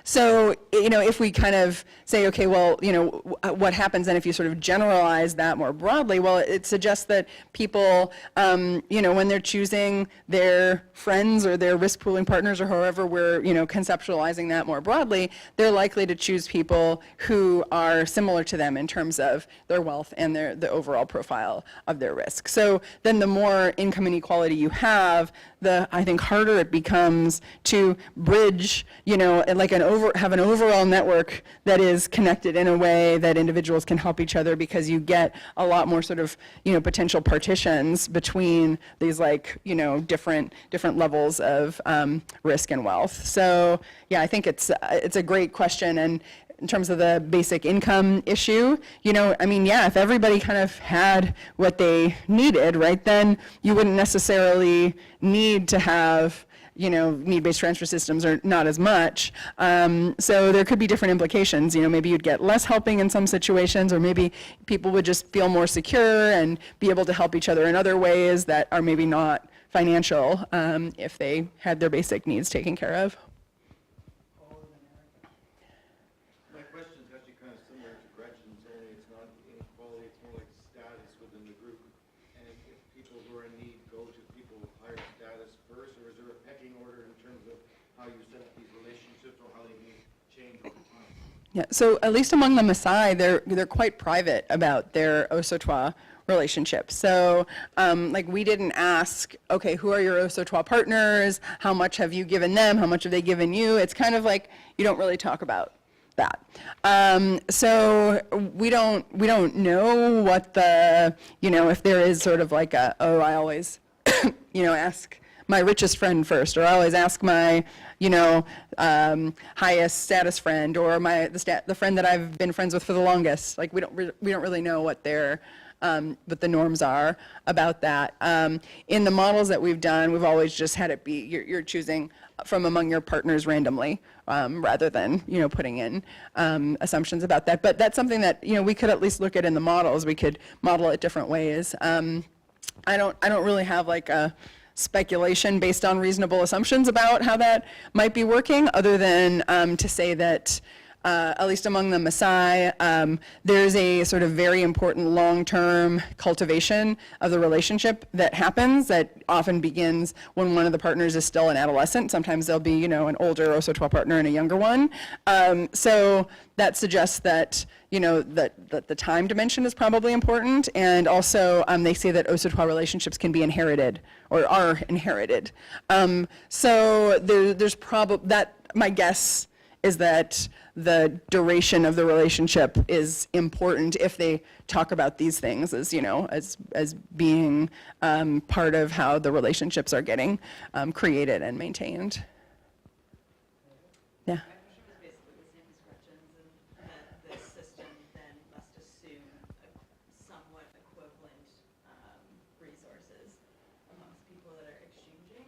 So, if we kind of say, okay, well, what happens then if you sort of generalize that more broadly? Well, it suggests that people, when they're choosing their friends or their risk pooling partners or however we're, conceptualizing that more broadly, they're likely to choose people who are similar to them in terms of their wealth and the overall profile of their risk. So then the more income inequality you have, I think harder it becomes to bridge, like have an overall network that is connected in a way that individuals can help each other, because you get a lot more sort of, potential partitions between these different levels of risk and wealth. So yeah, I think it's a great question. And in terms of the basic income issue, if everybody kind of had what they needed, right, then you wouldn't necessarily need to have, need-based transfer systems, or not as much. So there could be different implications. Maybe you'd get less helping in some situations, or maybe people would just feel more secure and be able to help each other in other ways that are maybe not financial, if they had their basic needs taken care of. you set up these relationships or how they may change over time? Yeah, so at least among the Maasai, they're quite private about their Osotwa relationship. So, like, we didn't ask, okay, who are your Osotwa partners? How much have you given them? How much have they given you? It's kind of like you don't really talk about that. So we don't know what the, if there is sort of like a, oh, I always, ask my richest friend first, or I always ask my, highest status friend, or the friend that I've been friends with for the longest. Like, we don't really know what their what the norms are about that. In the models that we've done, we've always just had it be you're choosing from among your partners randomly, rather than putting in assumptions about that. But that's something that we could at least look at in the models. We could model it different ways. I don't really have like a speculation based on reasonable assumptions about how that might be working, other than to say that at least among the Maasai, there's a sort of very important long-term cultivation of the relationship that happens that often begins when one of the partners is still an adolescent. Sometimes there'll be, an older Osotwa partner and a younger one. So that suggests that, that the time dimension is probably important. And also, they say that Osotwa relationships can be inherited or are inherited. So there's probably, that my guess is that the duration of the relationship is important if they talk about these things as, as being part of how the relationships are getting created and maintained. Yeah. My question was basically the same as Gretchen's, and that this system then must assume somewhat equivalent resources amongst people that are exchanging.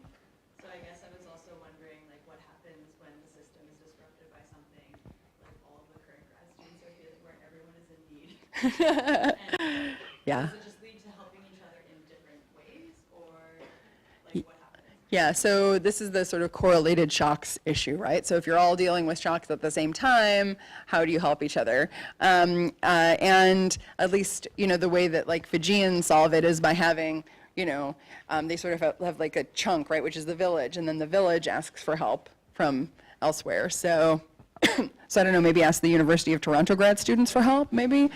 So I guess I was also wondering, like, what happens when the system is disrupted by something like all of the current grad students are feeling, where everyone is in need. And Yeah. does it just lead to helping each other in different ways, or like what happens? Yeah, so this is the sort of correlated shocks issue, right? So if you're all dealing with shocks at the same time, how do you help each other? And at least, the way that like Fijians solve it is by having, they sort of have like a chunk, right, which is the village, and then the village asks for help from elsewhere. So, so I don't know, maybe ask the University of Toronto grad students for help, maybe?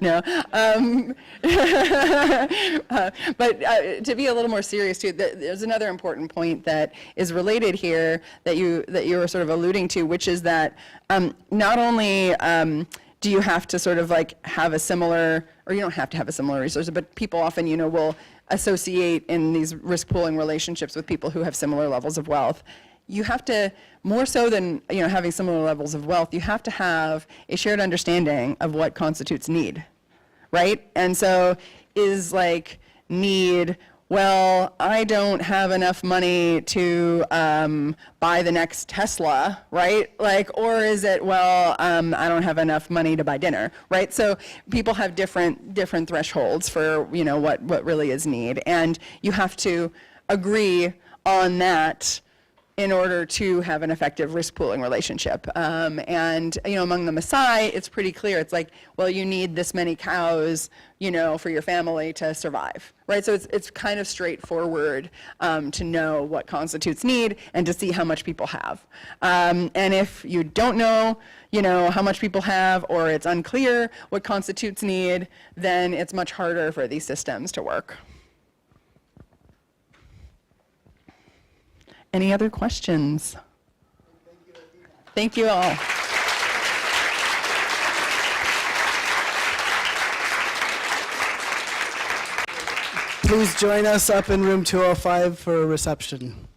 No. But to be a little more serious too, there's another important point that is related here that you were sort of alluding to, which is that not only do you have to sort of like have a similar, or you don't have to have a similar resource, but people often, will associate in these risk pooling relationships with people who have similar levels of wealth. You have to, more so than having similar levels of wealth, you have to have a shared understanding of what constitutes need, right? And so is like need, well, I don't have enough money to buy the next Tesla, right? Like, or is it, well, I don't have enough money to buy dinner, right? So people have different thresholds for what really is need, and you have to agree on that in order to have an effective risk pooling relationship. And among the Maasai, it's pretty clear. It's like, well, you need this many cows, for your family to survive, right? So it's kind of straightforward to know what constitutes need and to see how much people have. And if you don't know, how much people have, or it's unclear what constitutes need, then it's much harder for these systems to work. Any other questions? Thank you all. Please join us up in room 205 for a reception.